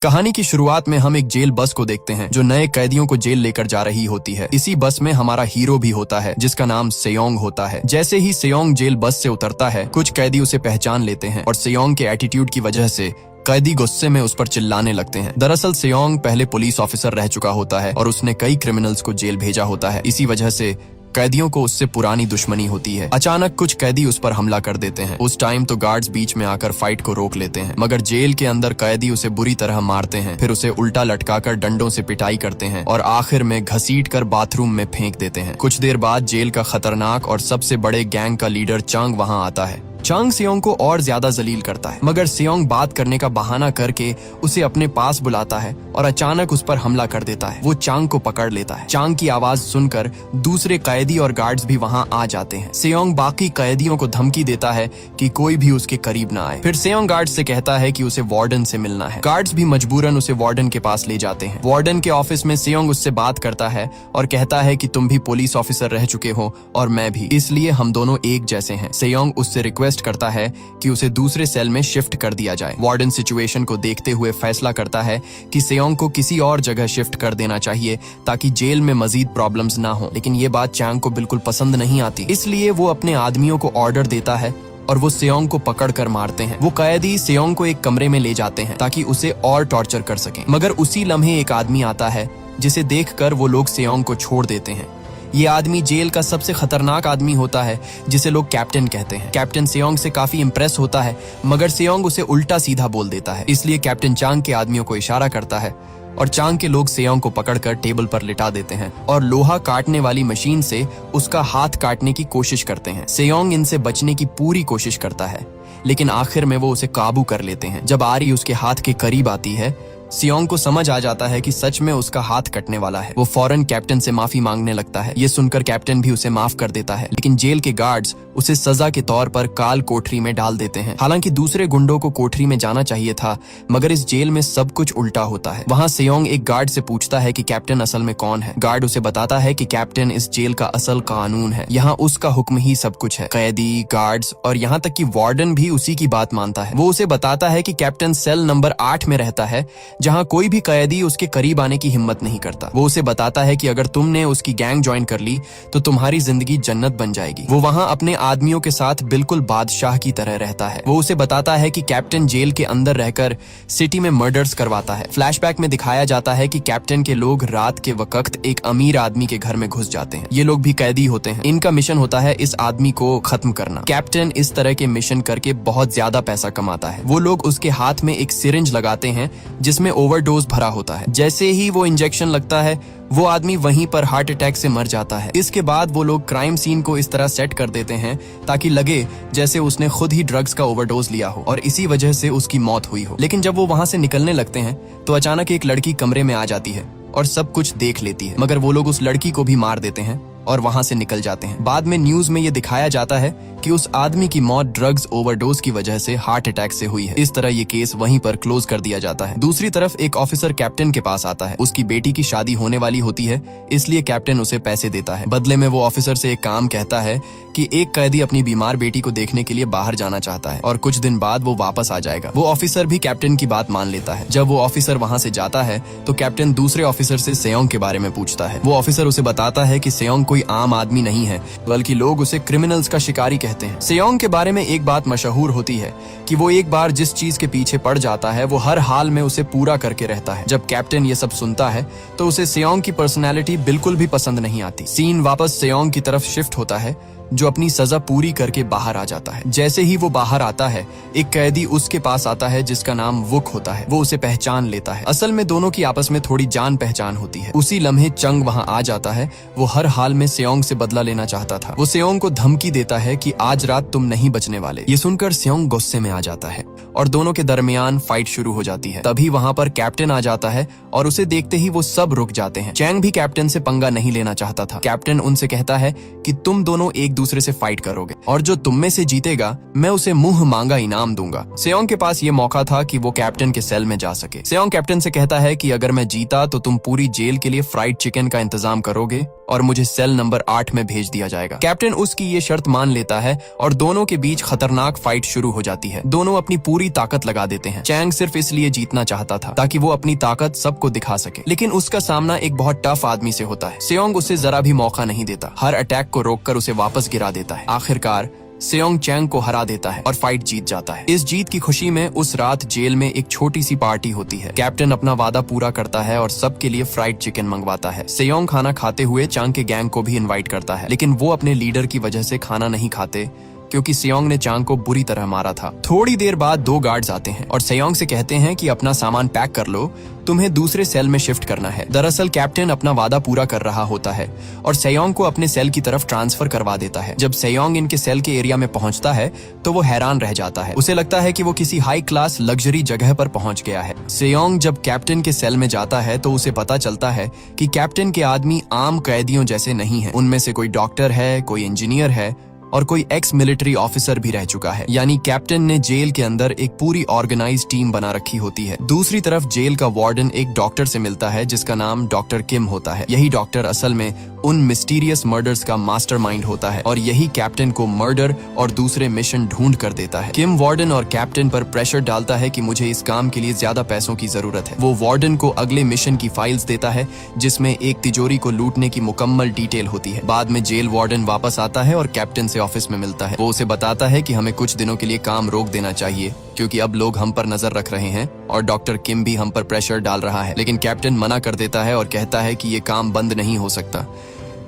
कहानी की शुरुआत में हम एक जेल बस को देखते हैं जो नए कैदियों को जेल लेकर जा रही होती है। इसी बस में हमारा हीरो भी होता है जिसका नाम सेयोंग होता है। जैसे ही सेयोंग जेल बस से उतरता है, कुछ कैदी उसे पहचान लेते हैं और सेयोंग के एटीट्यूड की वजह से कैदी गुस्से में उस पर चिल्लाने लगते हैं। दरअसल सेयोंग पहले पुलिस ऑफिसर रह चुका होता है और उसने कई क्रिमिनल्स को जेल भेजा होता है। इसी वजह से कैदियों को उससे पुरानी दुश्मनी होती है। अचानक कुछ कैदी उस पर हमला कर देते हैं। उस टाइम तो गार्ड्स बीच में आकर फाइट को रोक लेते हैं, मगर जेल के अंदर कैदी उसे बुरी तरह मारते हैं, फिर उसे उल्टा लटकाकर डंडों से पिटाई करते हैं और आखिर में घसीट कर बाथरूम में फेंक देते हैं। कुछ देर बाद जेल का खतरनाक और सबसे बड़े गैंग का लीडर चांग वहां आता है। चांग सेयोंग को और ज्यादा जलील करता है, मगर सेयोंग बात करने का बहाना करके उसे अपने पास बुलाता है और अचानक उस पर हमला कर देता है। वो चांग को पकड़ लेता है। चांग की आवाज सुनकर दूसरे कैदी और गार्ड्स भी वहां आ जाते हैं। सेयोंग बाकी कैदियों को धमकी देता है कि कोई भी उसके करीब ना आए। फिर सेयोंग गार्ड्स से कहता है कि उसे वार्डन से मिलना है। गार्ड्स भी मजबूरन उसे वार्डन के पास ले जाते हैं। वार्डन के ऑफिस में सेयोंग उससे बात करता है और कहता है कि तुम भी पुलिस ऑफिसर रह चुके हो और मैं भी, इसलिए हम दोनों एक जैसे हैं। सेयोंग उससे रिक्वेस्ट करता है कि उसे दूसरे सेल में शिफ्ट कर दिया जाए। वार्डन सिचुएशन को देखते हुए फैसला करता है कि सेयोंग को किसी और जगह शिफ्ट कर देना चाहिए ताकि जेल में मजीद प्रॉब्लम्स ना हो। लेकिन ये बात चांग को बिल्कुल पसंद नहीं आती, इसलिए वो अपने आदमियों को ऑर्डर देता है और वो सेयोंग को पकड़ कर मारते हैं। वो कैदी सेयोंग को एक कमरे में ले जाते हैं ताकि उसे और टॉर्चर कर सकें, मगर उसी लम्हे एक आदमी आता है जिसे देखकर वो लोग सेयोंग को छोड़ देते हैं। ये आदमी जेल का सबसे खतरनाक आदमी होता है जिसे लोग कैप्टन कहते हैं। कैप्टन सेयोंग से काफी इम्प्रेस होता है, मगर सेयोंग उसे उल्टा सीधा बोल देता है। इसलिए कैप्टन चांग के आदमियों को इशारा करता है और चांग के लोग सेयोंग को पकड़कर टेबल पर लिटा देते हैं और लोहा काटने वाली मशीन से उसका हाथ काटने की कोशिश करते हैं। सेयोंग इनसे बचने की पूरी कोशिश करता है, लेकिन आखिर में वो उसे काबू कर लेते हैं। जब आरी उसके हाथ के करीब आती है, सेयोंग को समझ आ जाता है कि सच में उसका हाथ कटने वाला है। वो फौरन कैप्टन से माफी मांगने लगता है। ये सुनकर कैप्टन भी उसे माफ कर देता है, लेकिन जेल के गार्ड्स उसे सजा के तौर पर काल कोठरी में डाल देते हैं। हालांकि दूसरे गुंडों को कोठरी में जाना चाहिए था, मगर इस जेल में सब कुछ उल्टा होता है। वहाँ सेयोंग एक गार्ड से पूछता है कि कैप्टन असल में कौन है। गार्ड उसे बताता है कि कैप्टन इस जेल का असल कानून है, यहाँ उसका हुक्म ही सब कुछ है। कैदी, गार्ड्स और यहाँ तक कि वार्डन भी उसी की बात मानता है। वो उसे बताता है कि कैप्टन सेल नंबर 8 में रहता है, जहाँ कोई भी कैदी उसके करीब आने की हिम्मत नहीं करता। वो उसे बताता है कि अगर तुमने उसकी गैंग ज्वाइन कर ली तो तुम्हारी जिंदगी जन्नत बन जाएगी। वो वहाँ अपने आदमियों के साथ बिल्कुल बादशाह की तरह रहता है। वो उसे बताता है कि कैप्टन जेल के अंदर रहकर सिटी में मर्डर्स करवाता है। फ्लैशबैक में दिखाया जाता है कि कैप्टन के लोग रात के वक्त एक अमीर आदमी के घर में घुस जाते हैं। ये लोग भी कैदी होते हैं। इनका मिशन होता है इस आदमी को खत्म करना। कैप्टन इस तरह के मिशन करके बहुत ज्यादा पैसा कमाता है। वो लोग उसके हाथ में एक सिरिंज लगाते हैं जिसमें ओवरडोज भरा होता है। जैसे ही वो इंजेक्शन लगता है, वो आदमी वहीं पर हार्ट अटैक से मर जाता है। इसके बाद वो लोग क्राइम सीन को इस तरह सेट कर देते हैं ताकि लगे जैसे उसने खुद ही ड्रग्स का ओवरडोज लिया हो और इसी वजह से उसकी मौत हुई हो। लेकिन जब वो वहां से निकलने लगते हैं तो अचानक एक लड़की कमरे में आ जाती है और सब कुछ देख लेती है, मगर वो लोग उस लड़की को भी मार देते हैं और वहां से निकल जाते हैं। बाद में न्यूज में ये दिखाया जाता है कि उस आदमी की मौत ड्रग्स ओवरडोज की वजह से हार्ट अटैक से हुई है। इस तरह ये केस वहीं पर क्लोज कर दिया जाता है। दूसरी तरफ एक ऑफिसर कैप्टन के पास आता है। उसकी बेटी की शादी होने वाली होती है, इसलिए कैप्टन उसे पैसे देता है। बदले में वो ऑफिसर से एक काम कहता है कि एक कैदी अपनी बीमार बेटी को देखने के लिए बाहर जाना चाहता है और कुछ दिन बाद वो वापस आ जाएगा। वो ऑफिसर भी कैप्टन की बात मान लेता है। जब वो ऑफिसर वहां से जाता है तो कैप्टन दूसरे ऑफिसर से सेयोंग के बारे में पूछता है। वो ऑफिसर उसे बताता है कि सेयोंग कोई आम आदमी नहीं है, बल्कि लोग उसे क्रिमिनल्स का शिकारी कहते हैं। सेयोंग के बारे में एक बात मशहूर होती है कि वो एक बार जिस चीज के पीछे पड़ जाता है वो हर हाल में उसे पूरा करके रहता है। जब कैप्टन ये सब सुनता है तो उसे सेयोंग की पर्सनैलिटी बिल्कुल भी पसंद नहीं आती। सीन वापस सेयोंग की तरफ शिफ्ट होता है जो अपनी सजा पूरी करके बाहर आ जाता है। जैसे ही वो बाहर आता है, एक कैदी उसके पास आता है जिसका नाम वुक होता है। वो उसे पहचान लेता है। असल में दोनों की आपस में थोड़ी जान पहचान होती है। उसी लम्हे चंग वहां आ जाता है। वो हर हाल में सेयोंग से बदला लेना चाहता था। वो सेयोंग को धमकी देता है कि आज रात तुम नहीं बचने वाले। ये सुनकर सेयोंग गुस्से में आ जाता है और दोनों के दरमियान फाइट शुरू हो जाती है। तभी वहां पर कैप्टन आ जाता है और उसे देखते ही वो सब रुक जाते हैं। चैंग भी कैप्टन से पंगा नहीं लेना चाहता था। कैप्टन उनसे कहता है कि तुम दोनों एक दूसरे से फाइट करोगे और जो तुम में से जीतेगा मैं उसे मुंह मांगा इनाम दूंगा। सेयोंग के पास ये मौका था कि वो कैप्टन के सेल में जा सके। सेयोंग कैप्टन से कहता है कि अगर मैं जीता तो तुम पूरी जेल के लिए फ्राइड चिकन का इंतजाम करोगे और मुझे सेल नंबर 8 में भेज दिया जाएगा। कैप्टन उसकी ये शर्त मान लेता है और दोनों के बीच खतरनाक फाइट शुरू हो जाती है। दोनों अपनी पूरी ताकत लगा देते हैं। चैंग सिर्फ इसलिए जीतना चाहता था ताकि वो अपनी ताकत सबको दिखा सके, लेकिन उसका सामना एक बहुत टफ आदमी से होता है। सेयोंग उसे जरा भी मौका नहीं देता, हर अटैक को रोककर उसे वापस गिरा देता है। आखिरकार सेयोंग चैंग को हरा देता है और फाइट जीत जाता है। इस जीत की खुशी में उस रात जेल में एक छोटी सी पार्टी होती है। कैप्टन अपना वादा पूरा करता है और सबके लिए फ्राइड चिकन मंगवाता है। सेयोंग खाना खाते हुए चांग के गैंग को भी इनवाइट करता है, लेकिन वो अपने लीडर की वजह से खाना नहीं खाते क्योंकि सेयोंग ने चांग को बुरी तरह मारा था। थोड़ी देर बाद 2 गार्ड्स आते हैं और सेयोंग से कहते हैं कि अपना सामान पैक कर लो, तुम्हें दूसरे सेल में शिफ्ट करना है। दरअसल कैप्टन अपना वादा पूरा कर रहा होता है और सेयोंग को अपने सेल की तरफ ट्रांसफर करवा देता है। जब सेयोंग इनके सेल के एरिया में पहुंचता है तो वो हैरान रह जाता है। उसे लगता है कि वो किसी हाई क्लास लग्जरी जगह पर पहुंच गया है। सेयोंग जब कैप्टन के सेल में जाता है तो उसे पता चलता है कि कैप्टन के आदमी आम कैदियों जैसे नहीं है। उनमें से कोई डॉक्टर है, कोई इंजीनियर है और कोई एक्स मिलिट्री ऑफिसर भी रह चुका है। यानी कैप्टन ने जेल के अंदर एक पूरी ऑर्गेनाइज टीम बना रखी होती है। दूसरी तरफ जेल का वार्डन एक डॉक्टर से मिलता है जिसका नाम डॉक्टर किम होता है। यही डॉक्टर असल में उन मिस्टीरियस मर्डर्स का मास्टरमाइंड होता है और यही कैप्टन को मर्डर और दूसरे मिशन ढूंढ कर देता है। किम वार्डन और कैप्टन पर प्रेशर डालता है कि मुझे इस काम के लिए ज्यादा पैसों की जरूरत है। वो वार्डन को अगले मिशन की फाइल्स देता है जिसमें एक तिजोरी को लूटने की मुकम्मल डिटेल होती है। बाद में जेल वार्डन वापस आता है और कैप्टन से ऑफिस में मिलता है। वो उसे बताता है कि हमें कुछ दिनों के लिए काम रोक देना चाहिए क्योंकि अब लोग हम पर नजर रख रहे हैं और डॉक्टर किम भी हम पर प्रेशर डाल रहा है। लेकिन कैप्टन मना कर देता है और कहता है कि ये काम बंद नहीं हो सकता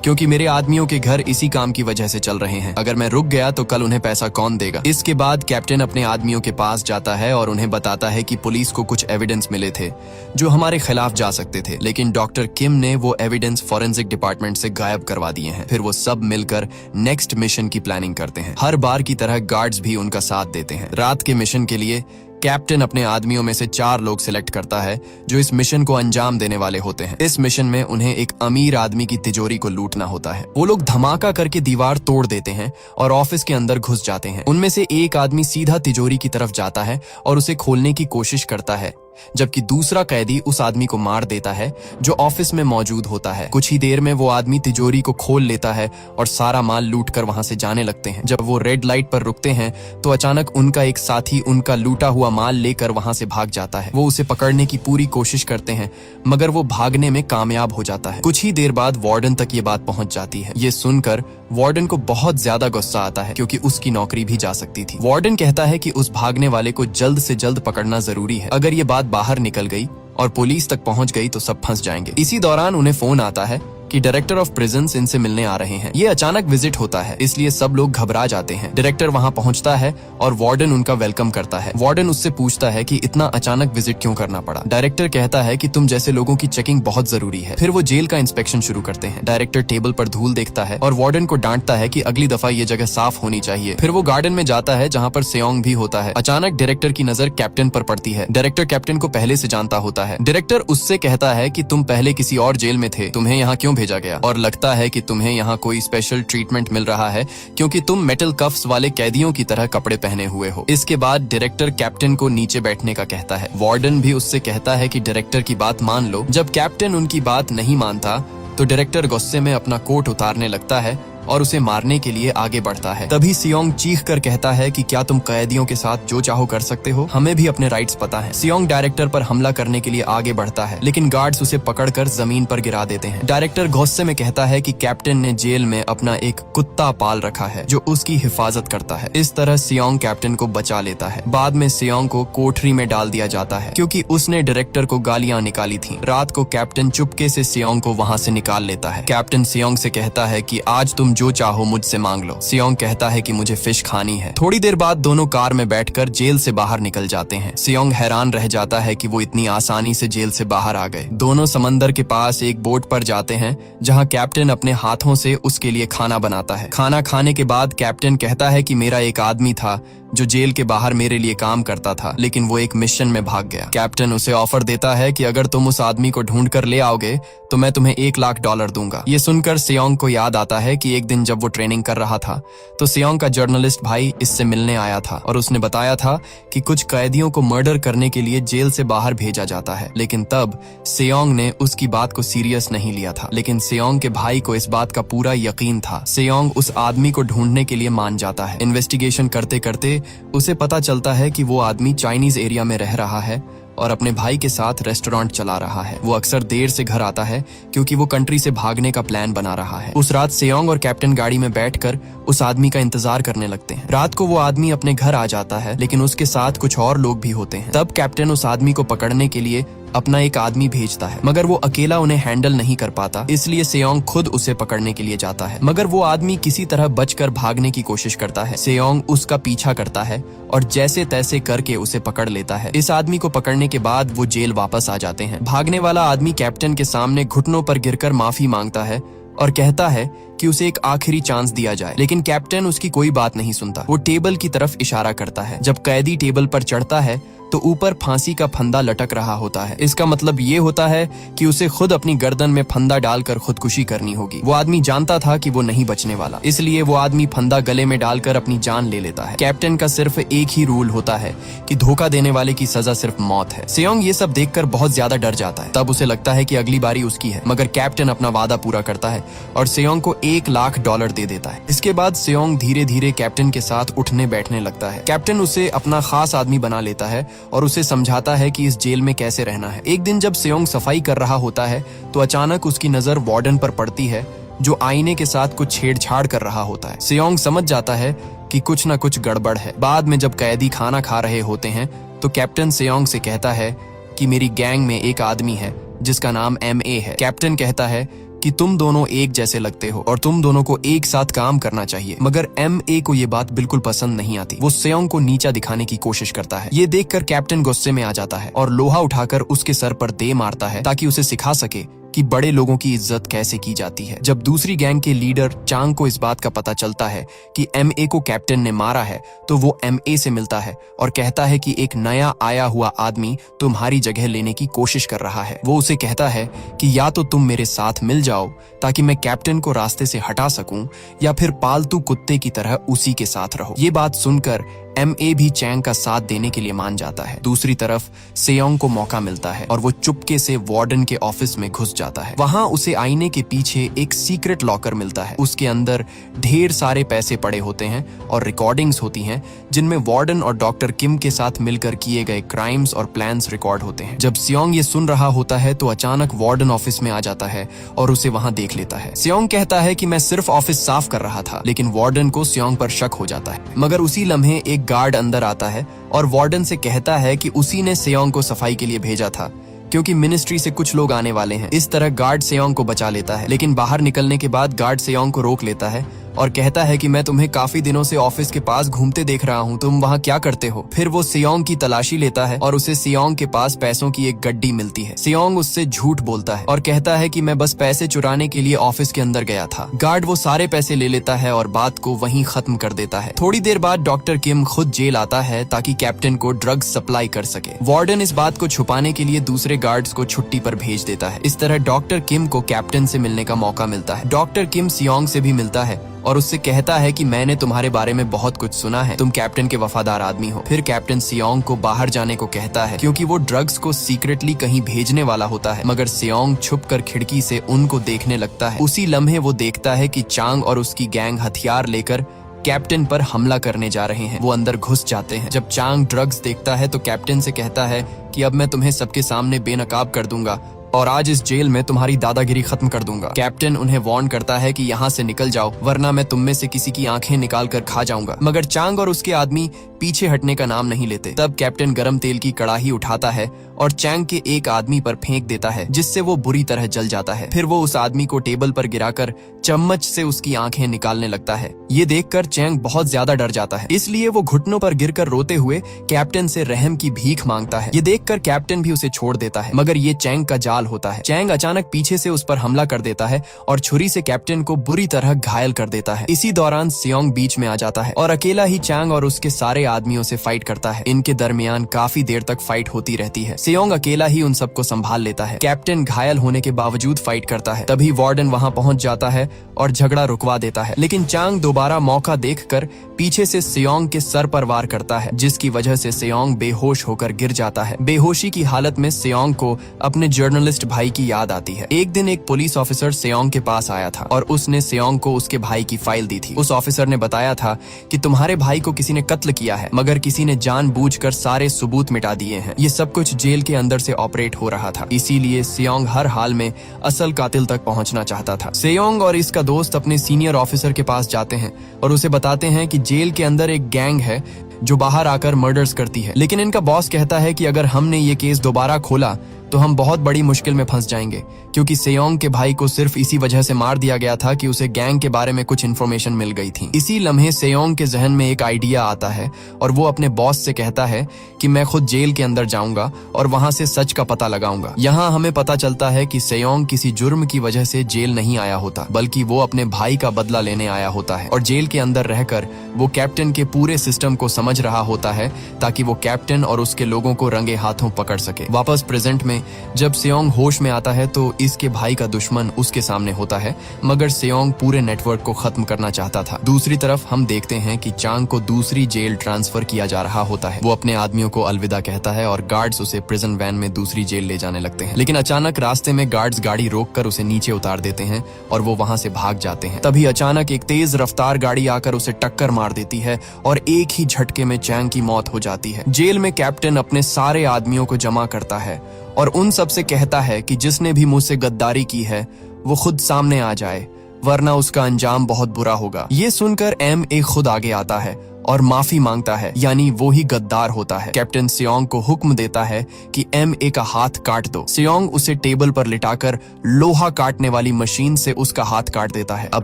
क्योंकि मेरे आदमियों के घर इसी काम की वजह से चल रहे हैं। अगर मैं रुक गया तो कल उन्हें पैसा कौन देगा। इसके बाद कैप्टन अपने आदमियों के पास जाता है और उन्हें बताता है कि पुलिस को कुछ एविडेंस मिले थे जो हमारे खिलाफ जा सकते थे, लेकिन डॉक्टर किम ने वो एविडेंस फॉरेंसिक डिपार्टमेंट से गायब करवा दिए हैं। फिर वो सब मिलकर नेक्स्ट मिशन की प्लानिंग करते हैं। हर बार की तरह गार्ड्स भी उनका साथ देते हैं। रात के मिशन के लिए कैप्टन अपने आदमियों में से 4 लोग सिलेक्ट करता है जो इस मिशन को अंजाम देने वाले होते हैं। इस मिशन में उन्हें एक अमीर आदमी की तिजोरी को लूटना होता है। वो लोग धमाका करके दीवार तोड़ देते हैं और ऑफिस के अंदर घुस जाते हैं। उनमें से एक आदमी सीधा तिजोरी की तरफ जाता है और उसे खोलने की कोशिश करता है, जबकि दूसरा कैदी उस आदमी को मार देता है जो ऑफिस में मौजूद होता है। कुछ ही देर में वो आदमी तिजोरी को खोल लेता है और सारा माल लूटकर वहां से जाने लगते हैं। जब वो रेड लाइट पर रुकते हैं तो अचानक उनका एक साथी उनका लूटा हुआ माल लेकर वहां से भाग जाता है। वो उसे पकड़ने की पूरी कोशिश करते हैं मगर वो भागने में कामयाब हो जाता है। कुछ ही देर बाद वार्डन तक ये बात पहुंच जाती है। ये सुनकर वार्डन को बहुत ज्यादा गुस्सा आता है क्योंकि उसकी नौकरी भी जा सकती थी। वार्डन कहता है कि उस भागने वाले को जल्द से जल्द पकड़ना जरूरी है। अगर ये बात बाहर निकल गई और पुलिस तक पहुंच गई तो सब फंस जाएंगे। इसी दौरान उन्हें फोन आता है कि डायरेक्टर ऑफ प्रिजन्स इनसे मिलने आ रहे हैं। ये अचानक विजिट होता है इसलिए सब लोग घबरा जाते हैं। डायरेक्टर वहां पहुंचता है और वार्डन उनका वेलकम करता है। वार्डन उससे पूछता है कि इतना अचानक विजिट क्यों करना पड़ा। डायरेक्टर कहता है कि तुम जैसे लोगों की चेकिंग बहुत जरूरी है। फिर वो जेल का इंस्पेक्शन शुरू करते हैं। डायरेक्टर टेबल पर धूल देखता है और वार्डन को डांटता है कि अगली दफा ये जगह साफ होनी चाहिए। फिर वो गार्डन में जाता है जहाँ पर सेयोंग भी होता है। अचानक डायरेक्टर की नजर कैप्टन पर पड़ती है। डायरेक्टर कैप्टन को पहले से जानता होता है। डायरेक्टर उससे कहता है कि तुम पहले किसी और जेल में थे, तुम्हें यहाँ क्यों भेजा गया, और लगता है कि तुम्हें यहाँ कोई स्पेशल ट्रीटमेंट मिल रहा है क्योंकि तुम मेटल कफ्स वाले कैदियों की तरह कपड़े पहने हुए हो। इसके बाद डायरेक्टर कैप्टन को नीचे बैठने का कहता है। वार्डन भी उससे कहता है कि डायरेक्टर की बात मान लो। जब कैप्टन उनकी बात नहीं मानता तो डायरेक्टर गुस्से में अपना कोट उतारने लगता है और उसे मारने के लिए आगे बढ़ता है। तभी सियोंग चीख कर कहता है कि क्या तुम कैदियों के साथ जो चाहो कर सकते हो, हमें भी अपने राइट्स पता है। सियोंग डायरेक्टर पर हमला करने के लिए आगे बढ़ता है लेकिन गार्ड्स उसे पकड़कर जमीन पर गिरा देते हैं। डायरेक्टर गुस्से में कहता है कि कैप्टन ने जेल में अपना एक कुत्ता पाल रखा है जो उसकी हिफाजत करता है। इस तरह सियोंग कैप्टन को बचा लेता है। बाद में सियोंग को कोठरी में डाल दिया जाता है क्योंकि उसने डायरेक्टर को गालियां निकाली थी। रात को कैप्टन चुपके से सियोंग को वहां से निकाल लेता है। कैप्टन सियोंग से कहता है कि आज तुम जो चाहो मुझसे मांग लो। सियोंग कहता है कि मुझे फिश खानी है। थोड़ी देर बाद दोनों कार में बैठकर जेल से बाहर निकल जाते हैं। सियोंग हैरान रह जाता है कि वो इतनी आसानी से जेल से बाहर आ गए। दोनों समंदर के पास एक बोट पर जाते हैं जहां कैप्टन अपने हाथों से उसके लिए खाना बनाता है। खाना खाने के बाद कैप्टन कहता है कि मेरा एक आदमी था जो जेल के बाहर मेरे लिए काम करता था लेकिन वो एक मिशन में भाग गया। कैप्टन उसे ऑफर देता है कि अगर तुम उस आदमी को ढूंढ कर ले आओगे तो मैं तुम्हें $1 लाख दूंगा। ये सुनकर सियोंग को याद आता है कि एक दिन जब वो ट्रेनिंग कर रहा था तो सेयोंग का जर्नलिस्ट भाई इससे मिलने आया था और उसने बताया था कि कुछ कैदियों को मर्डर करने के लिए जेल से बाहर भेजा जाता है। लेकिन तब सेयोंग ने उसकी बात को सीरियस नहीं लिया था। लेकिन सेयोंग के भाई को इस बात का पूरा यकीन था। सेयोंग उस आदमी को ढूंढने के लिए मान जाता है। इन्वेस्टिगेशन करते करते उसे पता चलता है कि वो आदमी चाइनीज एरिया में रह रहा है और अपने भाई के साथ रेस्टोरेंट चला रहा है। वो अक्सर देर से घर आता है क्योंकि वो कंट्री से भागने का प्लान बना रहा है। उस रात सेयोंग और कैप्टन गाड़ी में बैठकर उस आदमी का इंतजार करने लगते हैं। रात को वो आदमी अपने घर आ जाता है लेकिन उसके साथ कुछ और लोग भी होते हैं। तब कैप्टन उस आदमी को पकड़ने के लिए अपना एक आदमी भेजता है, मगर वो अकेला उन्हें हैंडल नहीं कर पाता, इसलिए सेयोंग खुद उसे पकड़ने के लिए जाता है। मगर वो आदमी किसी तरह बचकर भागने की कोशिश करता है। सेयोंग उसका पीछा करता है और जैसे तैसे करके उसे पकड़ लेता है। इस आदमी को पकड़ने के बाद वो जेल वापस आ जाते हैं। भागने वाला आदमी कैप्टन के सामने घुटनों पर गिरकर माफी मांगता है और कहता है कि उसे एक आखिरी चांस दिया जाए, लेकिन कैप्टन उसकी कोई बात नहीं सुनता। वो टेबल की तरफ इशारा करता है। जब कैदी टेबल पर चढ़ता है तो ऊपर फांसी का फंदा लटक रहा होता है। इसका मतलब ये होता है कि उसे खुद अपनी गर्दन में फंदा डालकर खुदकुशी करनी होगी। वो आदमी जानता था कि वो नहीं बचने वाला, इसलिए वो आदमी फंदा गले में डालकर अपनी जान ले लेता है। कैप्टन का सिर्फ एक ही रूल होता है कि धोखा देने वाले की सजा सिर्फ मौत है। सेयोंग ये सब देखकर बहुत ज्यादा डर जाता है। तब उसे लगता है कि अगली बारी उसकी है, मगर कैप्टन अपना वादा पूरा करता है और सेयोंग को $1,00,000 दे देता है। इसके बाद सेयोंग धीरे धीरे कैप्टन के साथ उठने बैठने लगता है। कैप्टन उसे अपना खास आदमी बना लेता है और उसे समझाता है कि इस जेल में कैसे रहना है। एक दिन जब सेयोंग सफाई कर रहा होता है तो अचानक उसकी नजर वार्डन पर पड़ती है जो आईने के साथ कुछ छेड़छाड़ कर रहा होता है। सेयोंग समझ जाता है कि कुछ न कुछ गड़बड़ है। बाद में जब कैदी खाना खा रहे होते हैं तो कैप्टन सेयोंग से कहता है कि मेरी गैंग में एक आदमी है जिसका नाम MA है। कैप्टन कहता है कि तुम दोनों एक जैसे लगते हो और तुम दोनों को एक साथ काम करना चाहिए, मगर MA को ये बात बिल्कुल पसंद नहीं आती। वो सेयोंग को नीचा दिखाने की कोशिश करता है। ये देखकर कैप्टन गुस्से में आ जाता है और लोहा उठाकर उसके सर पर दे मारता है ताकि उसे सिखा सके कि बड़े लोगों की इज्जत कैसे की जाती है। जब दूसरी गैंग के लीडर चांग को इस बात का पता चलता है कि MA को कैप्टन ने मारा है तो वो MA से मिलता है और कहता है कि एक नया आया हुआ आदमी तुम्हारी जगह लेने की कोशिश कर रहा है। वो उसे कहता है कि या तो तुम मेरे साथ मिल जाओ ताकि मैं कैप्टन को रास्ते से हटा सकूं, या फिर पालतू कुत्ते की तरह उसी के साथ रहो। ये बात सुनकर MA भी चैंग का साथ देने के लिए मान जाता है। दूसरी तरफ सेयोंग को मौका मिलता है और वो चुपके से वार्डन के ऑफिस में घुस जाता है। वहां उसे आईने के पीछे एक सीक्रेट लॉकर मिलता है। उसके अंदर ढेर सारे पैसे पड़े होते हैं और रिकॉर्डिंग्स होती हैं जिनमें वार्डन और डॉक्टर किम के साथ मिलकर किए गए क्राइम्स और प्लान्स रिकॉर्ड होते हैं। जब सेयोंग ये सुन रहा होता है तो अचानक वार्डन ऑफिस में आ जाता है और उसे वहां देख लेता है। सेयोंग कहता है कि मैं सिर्फ ऑफिस साफ कर रहा था, लेकिन वार्डन को सेयोंग पर शक हो जाता है। मगर उसी लम्हे एक गार्ड अंदर आता है और वार्डन से कहता है कि उसी ने सेयोंग को सफाई के लिए भेजा था क्योंकि मिनिस्ट्री से कुछ लोग आने वाले हैं। इस तरह गार्ड सेयोंग को बचा लेता है, लेकिन बाहर निकलने के बाद गार्ड सेयोंग को रोक लेता है और कहता है कि मैं तुम्हें काफी दिनों से ऑफिस के पास घूमते देख रहा हूँ, तुम वहाँ क्या करते हो। फिर वो सेयोंग की तलाशी लेता है और उसे सेयोंग के पास पैसों की एक गड्डी मिलती है। सेयोंग उससे झूठ बोलता है और कहता है कि मैं बस पैसे चुराने के लिए ऑफिस के अंदर गया था। गार्ड वो सारे पैसे ले लेता है और बात को वहीं खत्म कर देता है। थोड़ी देर बाद डॉक्टर किम खुद जेल आता है ताकि कैप्टन को ड्रग्स सप्लाई कर सके। वार्डन इस बात को छुपाने के लिए दूसरे गार्ड्स को छुट्टी पर भेज देता है। इस तरह डॉक्टर किम को कैप्टन से मिलने का मौका मिलता है। डॉक्टर किम सेयोंग से भी मिलता है और उससे कहता है कि मैंने तुम्हारे बारे में बहुत कुछ सुना है, तुम कैप्टन के वफादार आदमी हो। फिर कैप्टन सेयोंग को बाहर जाने को कहता है क्योंकि वो ड्रग्स को सीक्रेटली कहीं भेजने वाला होता है, मगर सेयोंग छुपकर खिड़की से उनको देखने लगता है। उसी लम्हे वो देखता है कि चांग और उसकी गैंग हथियार लेकर कैप्टन पर हमला करने जा रहे हैं। वो अंदर घुस जाते हैं। जब चांग ड्रग्स देखता है तो कैप्टन से कहता है कि अब मैं तुम्हें सबके सामने बेनकाब कर दूंगा और आज इस जेल में तुम्हारी दादागिरी खत्म कर दूंगा। कैप्टन उन्हें वार्न करता है कि यहाँ से निकल जाओ वरना मैं तुम में से किसी की आंखें निकाल कर खा जाऊंगा, मगर चांग और उसके आदमी पीछे हटने का नाम नहीं लेते। तब कैप्टन गरम तेल की कड़ाही उठाता है और चैंग के एक आदमी पर फेंक देता है जिससे वो बुरी तरह जल जाता है। फिर वो उस आदमी को टेबल पर गिराकर चम्मच से उसकी आंखें निकालने लगता है। ये देखकर चैंग बहुत ज्यादा डर जाता है, इसलिए वो घुटनों पर गिरकर रोते हुए कैप्टन से रहम की भीख मांगता है। ये देखकर कैप्टन भी उसे छोड़ देता है, मगर ये चैंग का जाल हाल होता है। चैंग अचानक पीछे से उस पर हमला कर देता है और छुरी से कैप्टन को बुरी तरह घायल कर देता है। इसी दौरान सेयोंग बीच में आ जाता है और अकेला ही चैंग और उसके सारे आदमियों से फाइट करता है। इनके दरमियान काफी देर तक फाइट होती रहती है। सेयोंग अकेला ही उन सबको संभाल लेता है। कैप्टन घायल होने के बावजूद फाइट करता है। तभी वार्डन वहां पहुंच जाता है और झगड़ा रुकवा देता है, लेकिन चांग दोबारा मौका देखकर पीछे से सेयोंग के सर पर वार करता है, जिसकी वजह से सेयोंग बेहोश होकर गिर जाता है। बेहोशी की हालत में सेयोंग को अपने जर्नलिस्ट भाई की याद आती है। एक दिन एक पुलिस ऑफिसर सेयोंग के पास आया था और उसने सेयोंग को उसके भाई की फाइल दी थी। उस ऑफिसर ने बताया था कि तुम्हारे भाई को किसी ने कत्ल किया है, मगर किसी ने जानबूझकर सारे सबूत मिटा दिए हैं। ये सब कुछ जेल के अंदर से ऑपरेट हो रहा था, इसीलिए सेयोंग हर हाल में असल कातिल तक पहुंचना चाहता था। सेयोंग और इसका दोस्त अपने सीनियर ऑफिसर के पास जाते हैं और उसे बताते हैं कि जेल के अंदर एक गैंग है जो बाहर आकर मर्डर्स करती है, लेकिन इनका बॉस कहता है कि अगर हमने ये केस दोबारा खोला तो हम बहुत बड़ी मुश्किल में फंस जाएंगे, क्योंकि सेयोंग के भाई को सिर्फ इसी वजह से मार दिया गया था कि उसे गैंग के बारे में कुछ इन्फॉर्मेशन मिल गई थी। इसी लम्हे सेयोंग के जहन में एक आइडिया आता है और वो अपने बॉस से कहता है कि मैं खुद जेल के अंदर जाऊंगा और वहां से सच का पता लगाऊंगा। यहाँ हमें पता चलता है कि सेयोंग किसी जुर्म की वजह से जेल नहीं आया होता, बल्कि वो अपने भाई का बदला लेने आया होता है और जेल के अंदर रहकर वो कैप्टन के पूरे सिस्टम को समझ रहा होता है ताकि वो कैप्टन और उसके लोगों को रंगे हाथों पकड़ सके। वापस प्रेजेंट में जब सेयोंग होश में आता है तो इसके भाई का दुश्मन उसके सामने होता है, मगर सेयोंग पूरे नेटवर्क को खत्म करना चाहता था। दूसरी तरफ हम देखते हैं कि चांग को दूसरी जेल ट्रांसफर किया जा रहा होता है। वो अपने आदमियों को अलविदा कहता है और गार्ड्स उसे प्रिजन वैन में दूसरी जेल ले जाने लगते हैं, लेकिन अचानक रास्ते में गार्ड्स गाड़ी रोककर उसे नीचे उतार देते हैं और वो वहां से भाग जाते हैं। तभी अचानक एक तेज रफ्तार गाड़ी आकर उसे टक्कर मार देती है और एक ही झटके में चांग की मौत हो जाती है। जेल में कैप्टन अपने सारे आदमियों को जमा करता है और उन सब से कहता है कि जिसने भी मुझसे गद्दारी की है वो खुद सामने आ जाए, वरना उसका अंजाम बहुत बुरा होगा। ये सुनकर एम ए खुद आगे आता है और माफी मांगता है, यानी वो ही गद्दार होता है। कैप्टन सेयोंग को हुक्म देता है कि एम ए का हाथ काट दो। सेयोंग उसे टेबल पर लिटाकर लोहा काटने वाली मशीन से उसका हाथ काट देता है। अब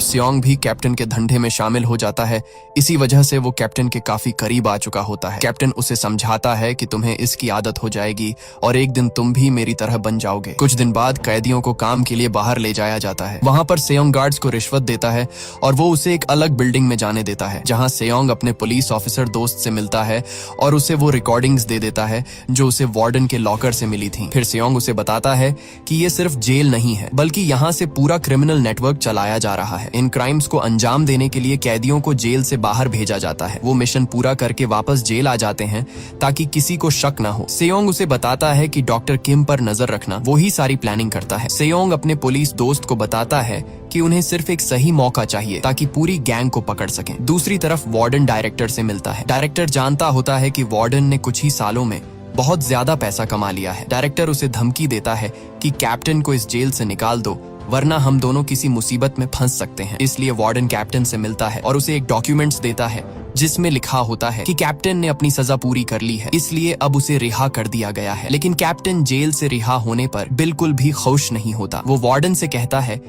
सेयोंग भी कैप्टन के धंधे में शामिल हो जाता है, इसी वजह से वो कैप्टन के काफी करीब आ चुका होता है। कैप्टन उसे समझाता है कि तुम्हें इसकी आदत हो जाएगी और एक दिन तुम भी मेरी तरह बन जाओगे। कुछ दिन बाद कैदियों को काम के लिए बाहर ले जाया जाता है। वहां पर सेयोंग गार्ड्स को रिश्वत देता है और वो उसे एक अलग बिल्डिंग में जाने देता है, जहाँ सेयोंग अपने पुलिस ऑफिसर दोस्त से मिलता है और उसे वो रिकॉर्डिंग्स दे देता है जो उसे वार्डन के लॉकर से मिली थी। फिर सेयोंग उसे बताता है कि ये सिर्फ जेल नहीं है, बल्कि यहाँ से पूरा क्रिमिनल नेटवर्क चलाया जा रहा है। इन क्राइम्स को अंजाम देने के लिए कैदियों को जेल से बाहर भेजा जाता है। वो मिशन पूरा करके वापस जेल आ जाते हैं ताकि किसी को शक ना हो। सेयोंग उसे बताता है कि डॉक्टर किम पर नजर रखना, वो ही सारी प्लानिंग करता है। सेयोंग अपने पुलिस दोस्त को बताता है कि उन्हें सिर्फ एक सही मौका चाहिए ताकि पूरी गैंग को पकड़ सकें। दूसरी तरफ वार्डन डायरेक्टर से मिलता है। डायरेक्टर जानता होता है कि वार्डन ने कुछ ही सालों में बहुत ज्यादा पैसा कमा लिया है। डायरेक्टर उसे धमकी देता है कि कैप्टन को इस जेल से निकाल दो, वरना हम दोनों किसी मुसीबत में फंस सकते हैं। इसलिए वार्डन कैप्टन से मिलता है और उसे एक डॉक्यूमेंट्स देता है जिसमें लिखा होता है कि कैप्टन ने अपनी सजा पूरी कर ली है, इसलिए अब उसे रिहा कर दिया गया है। लेकिन कैप्टन जेल से रिहा होने पर बिल्कुल भी खुश नहीं होता। वो वार्डन से कहता है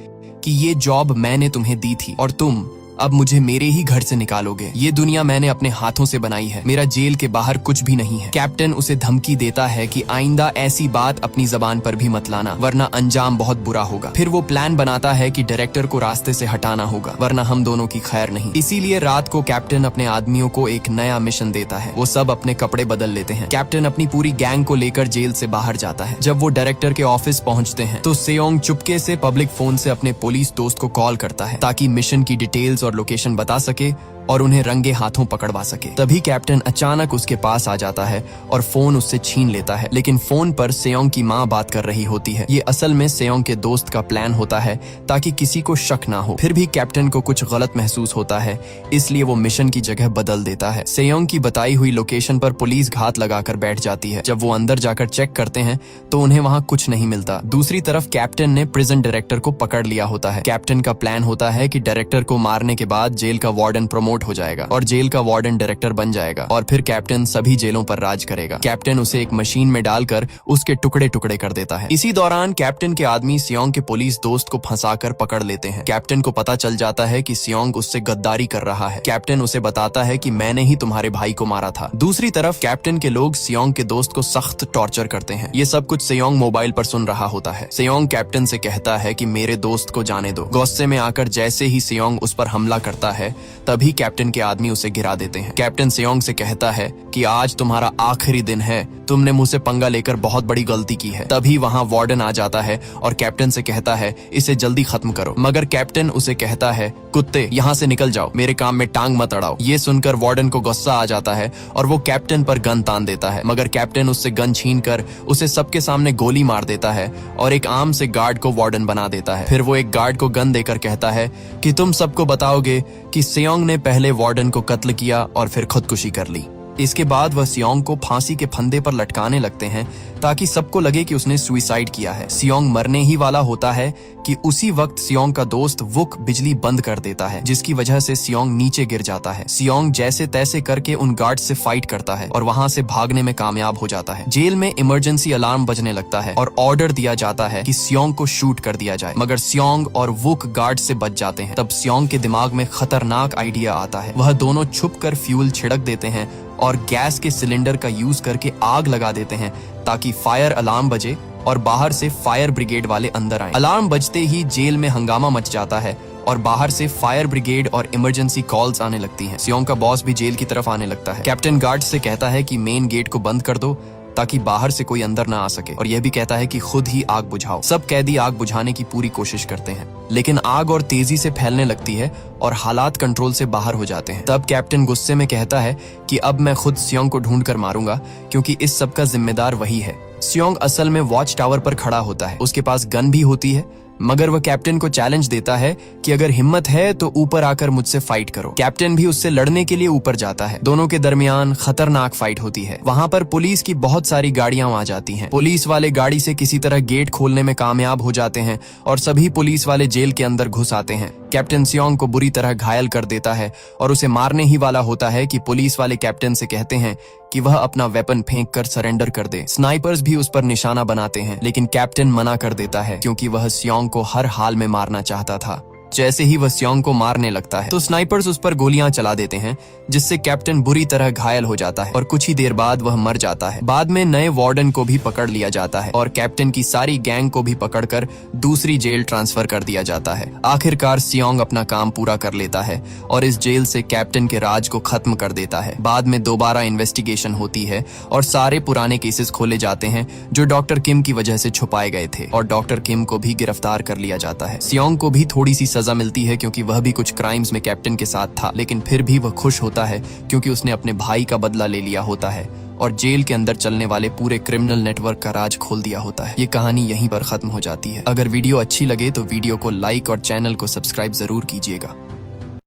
कि ये जॉब मैंने तुम्हें दी थी और तुम अब मुझे मेरे ही घर से निकालोगे। ये दुनिया मैंने अपने हाथों से बनाई है, मेरा जेल के बाहर कुछ भी नहीं है। कैप्टन उसे धमकी देता है कि आइंदा ऐसी बात अपनी जबान पर भी मत लाना, वरना अंजाम बहुत बुरा होगा। फिर वो प्लान बनाता है कि डायरेक्टर को रास्ते से हटाना होगा, वरना हम दोनों की खैर नहीं। इसीलिए रात को कैप्टन अपने आदमियों को एक नया मिशन देता है। वो सब अपने कपड़े बदल लेते हैं। कैप्टन अपनी पूरी गैंग को लेकर जेल से बाहर जाता है। जब वो डायरेक्टर के ऑफिस पहुंचते हैं तो सेयोंग चुपके से पब्लिक फोन से अपने पुलिस दोस्त को कॉल करता है ताकि मिशन की डिटेल्स और लोकेशन बता सके और उन्हें रंगे हाथों पकड़वा सके। तभी कैप्टन अचानक उसके पास आ जाता है और फोन उससे छीन लेता है, लेकिन फोन पर सेयोंग की माँ बात कर रही होती है। ये असल में सेयोंग के दोस्त का प्लान होता है ताकि किसी को शक ना हो। फिर भी कैप्टन को कुछ गलत महसूस होता है, इसलिए वो मिशन की जगह बदल देता है। सेयोंग की बताई हुई लोकेशन पर पुलिस घात लगाकर बैठ जाती है। जब वो अंदर जाकर चेक करते हैं तो उन्हें वहाँ कुछ नहीं मिलता। दूसरी तरफ कैप्टन ने प्रिजन डायरेक्टर को पकड़ लिया होता है। कैप्टन का प्लान होता है कि डायरेक्टर को मारने के बाद जेल का वार्डन प्रमोट प्रमोट हो जाएगा और जेल का वार्डन डायरेक्टर बन जाएगा और फिर कैप्टन सभी जेलों पर राज करेगा। कैप्टन उसे एक मशीन में डालकर उसके टुकड़े टुकड़े कर देता है। इसी दौरान कैप्टन के आदमी सियोंग के पुलिस दोस्त को फंसाकर पकड़ लेते हैं। कैप्टन को पता चल जाता है कि सियोंग उससे गद्दारी कर रहा है। कैप्टन उसे बताता है कि मैंने ही तुम्हारे भाई को मारा था। दूसरी तरफ कैप्टन के लोग सियोंग के दोस्त को सख्त टॉर्चर करते हैं। ये सब कुछ सियोंग मोबाइल पर सुन रहा होता है। सियोंग कैप्टन से कहता है कि मेरे दोस्त को जाने दो। गुस्से में आकर जैसे ही सियोंग उस पर हमला करता है तभी कैप्टन के आदमी उसे गिरा देते हैं। कैप्टन सियोंग से कहता है कि आज तुम्हारा आखिरी दिन है, तुमने मुझसे पंगा लेकर बहुत बड़ी गलती की है। तभी वहाँ वार्डन आ जाता है और कैप्टन से कहता है इसे जल्दी खत्म करो, मगर कैप्टन उसे कहता है कुत्ते यहाँ से निकल जाओ, मेरे काम में टांग मत अड़ाओ। ये सुनकर वार्डन को गुस्सा आ जाता है और वो कैप्टन पर गन तान देता है, मगर कैप्टन उससे गन छीनकर उसे सबके सामने गोली मार देता है और एक आम से गार्ड को वार्डन बना देता है। फिर वो एक गार्ड को गन देकर कहता है कि तुम सबको बताओगे कि सियोंग ने पहले वार्डन को कत्ल किया और फिर खुदकुशी कर ली। इसके बाद वह सियोंग को फांसी के फंदे पर लटकाने लगते हैं ताकि सबको लगे कि उसने सुसाइड किया है। सियोंग मरने ही वाला होता है कि उसी वक्त सियोंग का दोस्त वुक बिजली बंद कर देता है, जिसकी वजह से सियोंग नीचे गिर जाता है। सियोंग जैसे तैसे करके उन गार्ड से फाइट करता है और वहां से भागने में कामयाब हो जाता है। जेल में इमरजेंसी अलार्म बजने लगता है और ऑर्डर दिया जाता है कि सियोंग को शूट कर दिया जाए, मगर सियोंग और वुक गार्ड से बच जाते हैं। तब सियोंग के दिमाग में खतरनाक आइडिया आता है। वह दोनों छुपकर फ्यूल छिड़क देते हैं और गैस के सिलेंडर का यूज करके आग लगा देते हैं ताकि फायर अलार्म बजे और बाहर से फायर ब्रिगेड वाले अंदर आए। अलार्म बजते ही जेल में हंगामा मच जाता है और बाहर से फायर ब्रिगेड और इमरजेंसी कॉल्स आने लगती हैं। सियोंग का बॉस भी जेल की तरफ आने लगता है। कैप्टन गार्ड से कहता है कि मेन गेट को बंद कर दो ताकि बाहर से कोई अंदर ना आ सके, और यह भी कहता है कि खुद ही आग बुझाओ। सब कैदी आग बुझाने की पूरी कोशिश करते हैं, लेकिन आग और तेजी से फैलने लगती है और हालात कंट्रोल से बाहर हो जाते हैं। तब कैप्टन गुस्से में कहता है कि अब मैं खुद सियोंग को ढूंढ कर मारूंगा क्योंकि इस सब का जिम्मेदार वही है। सियोंग असल में वॉच टावर पर खड़ा होता है। उसके पास गन भी होती है, मगर वह कैप्टन को चैलेंज देता है कि अगर हिम्मत है तो ऊपर आकर मुझसे फाइट करो। कैप्टन भी उससे लड़ने के लिए ऊपर जाता है। दोनों के दरमियान खतरनाक फाइट होती है। वहाँ पर पुलिस की बहुत सारी गाड़ियां आ जाती हैं। पुलिस वाले गाड़ी से किसी तरह गेट खोलने में कामयाब हो जाते हैं और सभी पुलिस वाले जेल के अंदर घुस आते हैं। कैप्टन सियोंग को बुरी तरह घायल कर देता है और उसे मारने ही वाला होता है कि पुलिस वाले कैप्टन से कहते हैं कि वह अपना वेपन फेंक कर सरेंडर कर दे। स्नाइपर्स भी उस पर निशाना बनाते हैं, लेकिन कैप्टन मना कर देता है क्योंकि वह सियोंग को हर हाल में मारना चाहता था। जैसे ही वह सियोंग को मारने लगता है तो स्नाइपर्स उस पर गोलियां चला देते हैं, जिससे कैप्टन बुरी तरह घायल हो जाता है और कुछ ही देर बाद वह मर जाता है। बाद में नए वार्डन को भी पकड़ लिया जाता है और कैप्टन की सारी गैंग को भी पकड़कर दूसरी जेल ट्रांसफर कर दिया जाता है। आखिरकार सियोंग अपना काम पूरा कर लेता है और इस जेल से कैप्टन के राज को खत्म कर देता है। बाद में दोबारा इन्वेस्टिगेशन होती है और सारे पुराने केसेस खोले जाते हैं जो डॉक्टर किम की वजह से छुपाए गए थे और डॉक्टर किम को भी गिरफ्तार कर लिया जाता है। सियोंग को भी थोड़ी सी सजा मिलती है क्योंकि वह भी कुछ क्राइम्स में कैप्टन के साथ था, लेकिन फिर भी वह खुश होता है क्योंकि उसने अपने भाई का बदला ले लिया होता है और जेल के अंदर चलने वाले पूरे क्रिमिनल नेटवर्क का राज खोल दिया होता है। ये कहानी यहीं पर खत्म हो जाती है। अगर वीडियो अच्छी लगे तो वीडियो को लाइक और चैनल को सब्सक्राइब जरूर कीजिएगा।